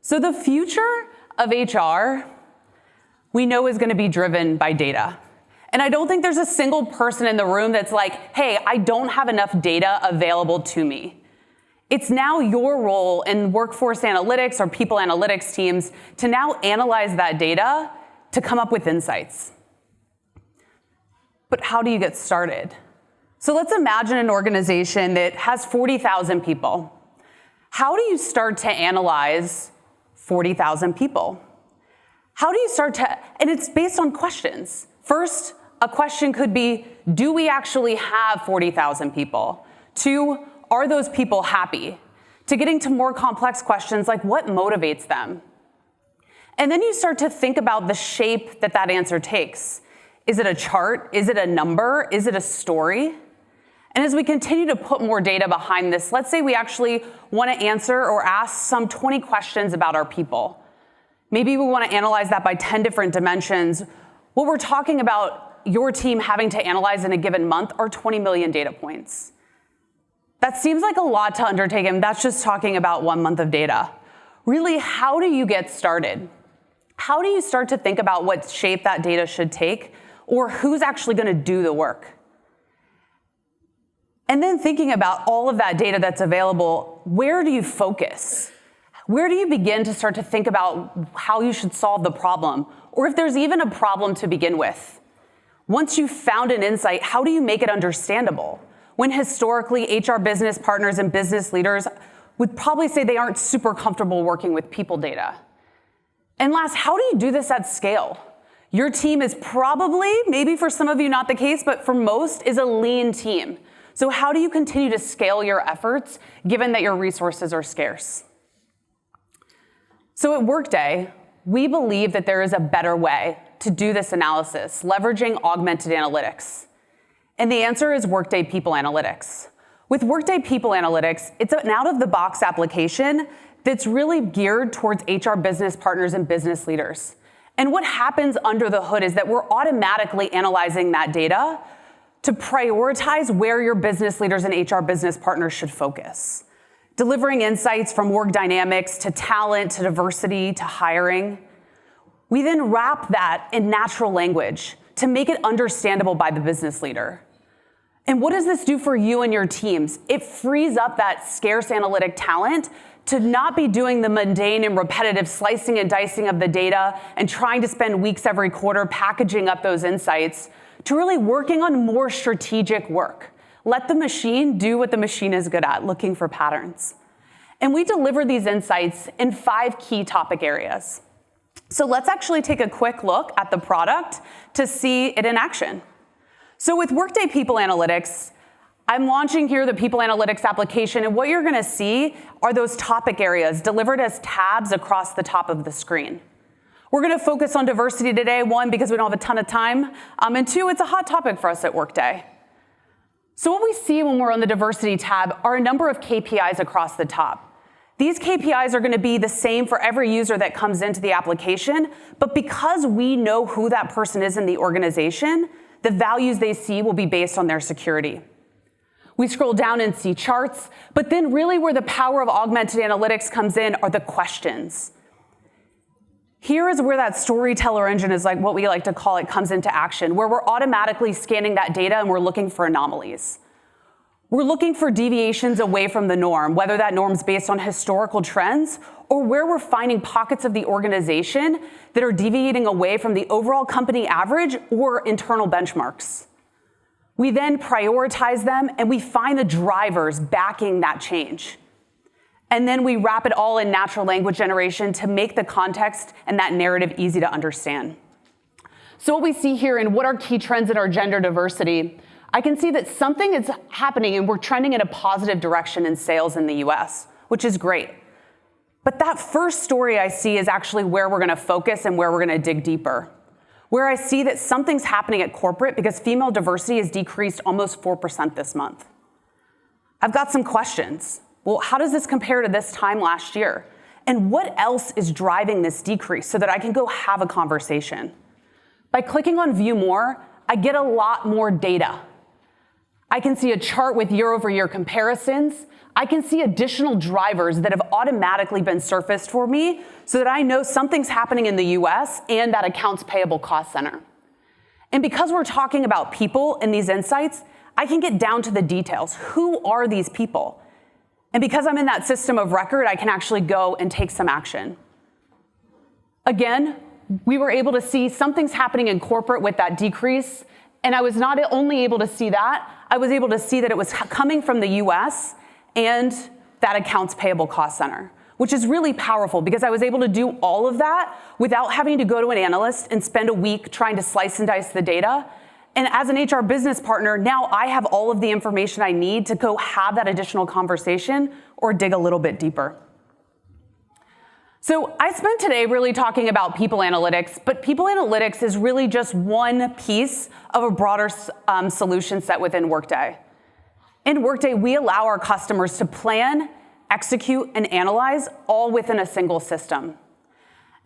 So the future of HR, we know is going to be driven by data. And I don't think there's a single person in the room that's like, hey, I don't have enough data available to me. It's now your role in workforce analytics or people analytics teams to now analyze that data to come up with insights. But how do you get started? So let's imagine an organization that has 40,000 people. How do you start to analyze 40,000 people? How do you start to, and it's based on questions. First, a question could be, do we actually have 40,000 people? 2, are those people happy? To getting to more complex questions like what motivates them? And then you start to think about the shape that that answer takes. Is it a chart? Is it a number? Is it a story? And as we continue to put more data behind this, let's say we actually want to answer or ask some 20 questions about our people. Maybe we want to analyze that by 10 different dimensions. What we're talking about your team having to analyze in a given month are 20 million data points. That seems like a lot to undertake, and that's just talking about 1 month of data. Really, how do you get started? How do you start to think about what shape that data should take, or who's actually going to do the work? And then thinking about all of that data that's available, where do you focus? Where do you begin to start to think about how you should solve the problem, or if there's even a problem to begin with? Once you've found an insight, how do you make it understandable? When historically, HR business partners and business leaders would probably say they aren't super comfortable working with people data. And last, how do you do this at scale? Your team is probably, maybe for some of you not the case, but for most, is a lean team. So how do you continue to scale your efforts given that your resources are scarce? So at Workday, we believe that there is a better way to do this analysis, leveraging augmented analytics. And the answer is Workday People Analytics. With Workday People Analytics, it's an out-of-the-box application that's really geared towards HR business partners and business leaders. And what happens under the hood is that we're automatically analyzing that data to prioritize where your business leaders and HR business partners should focus. Delivering insights from work dynamics to talent to diversity to hiring. We then wrap that in natural language to make it understandable by the business leader. And what does this do for you and your teams? It frees up that scarce analytic talent to not be doing the mundane and repetitive slicing and dicing of the data and trying to spend weeks every quarter packaging up those insights, to really working on more strategic work. Let the machine do what the machine is good at, looking for patterns. And we deliver these insights in 5 key topic areas. So let's actually take a quick look at the product to see it in action. So with Workday People Analytics, I'm launching here the People Analytics application, and what you're going to see are those topic areas delivered as tabs across the top of the screen. We're going to focus on diversity today, 1, because we don't have a ton of time, and 2, it's a hot topic for us at Workday. So what we see when we're on the diversity tab are a number of KPIs across the top. These KPIs are going to be the same for every user that comes into the application, but because we know who that person is in the organization, the values they see will be based on their security. We scroll down and see charts, but then really where the power of augmented analytics comes in are the questions. Here is where that storyteller engine is like what we like to call it comes into action, where we're automatically scanning that data and we're looking for anomalies. We're looking for deviations away from the norm, whether that norm's based on historical trends or where we're finding pockets of the organization that are deviating away from the overall company average or internal benchmarks. We then prioritize them and we find the drivers backing that change. And then we wrap it all in natural language generation to make the context and that narrative easy to understand. So what we see here and what are key trends in our gender diversity, I can see that something is happening and we're trending in a positive direction in sales in the US, which is great. But that first story I see is actually where we're going to focus and where we're going to dig deeper. Where I see that something's happening at corporate because female diversity has decreased almost 4% this month. I've got some questions. Well, how does this compare to this time last year? And what else is driving this decrease so that I can go have a conversation? By clicking on View More, I get a lot more data. I can see a chart with year-over-year comparisons. I can see additional drivers that have automatically been surfaced for me so that I know something's happening in the US and that accounts payable cost center. And because we're talking about people and these insights, I can get down to the details. Who are these people? And because I'm in that system of record, I can actually go and take some action. Again, we were able to see something's happening in corporate with that decrease. And I was not only able to see that, I was able to see that it was coming from the US and that accounts payable cost center, which is really powerful because I was able to do all of that without having to go to an analyst and spend a week trying to slice and dice the data. And as an HR business partner, now I have all of the information I need to go have that additional conversation or dig a little bit deeper. So I spent today really talking about people analytics, but people analytics is really just one piece of a broader solution set within Workday. In Workday, we allow our customers to plan, execute, and analyze all within a single system.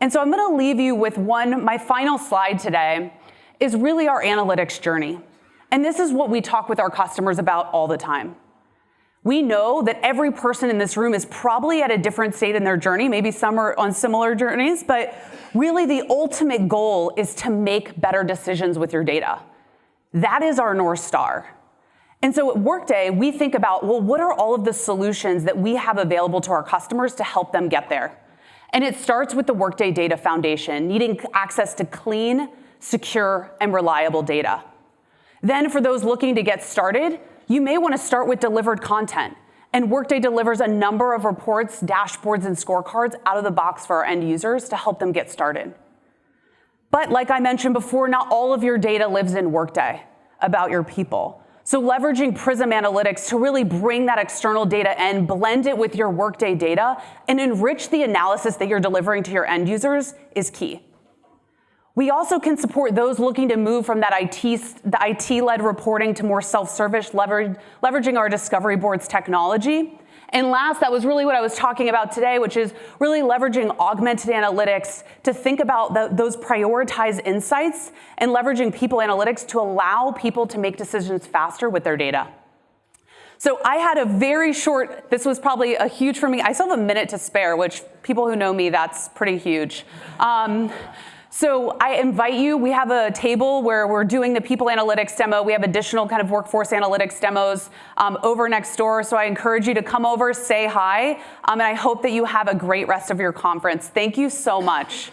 And so I'm going to leave you with my final slide today is really our analytics journey. And this is what we talk with our customers about all the time. We know that every person in this room is probably at a different state in their journey. Maybe some are on similar journeys, but really the ultimate goal is to make better decisions with your data. That is our North Star. And so at Workday, we think about, well, what are all of the solutions that we have available to our customers to help them get there? And it starts with the Workday Data Foundation, needing access to clean, secure, and reliable data. Then for those looking to get started, you may want to start with delivered content. And Workday delivers a number of reports, dashboards, and scorecards out of the box for our end users to help them get started. But like I mentioned before, not all of your data lives in Workday about your people. So leveraging Prism Analytics to really bring that external data in, blend it with your Workday data, and enrich the analysis that you're delivering to your end users is key. We also can support those looking to move from that IT-led reporting to more self-service, leveraging our Discovery Boards technology. And last, that was really what I was talking about today, which is really leveraging augmented analytics to think about those prioritized insights and leveraging people analytics to allow people to make decisions faster with their data. So I had a very short, this was probably a huge for me. I still have a minute to spare, which people who know me, that's pretty huge. So I invite you, we have a table where we're doing the people analytics demo. We have additional kind of workforce analytics demos over next door. So I encourage you to come over, say hi, and I hope that you have a great rest of your conference. Thank you so much.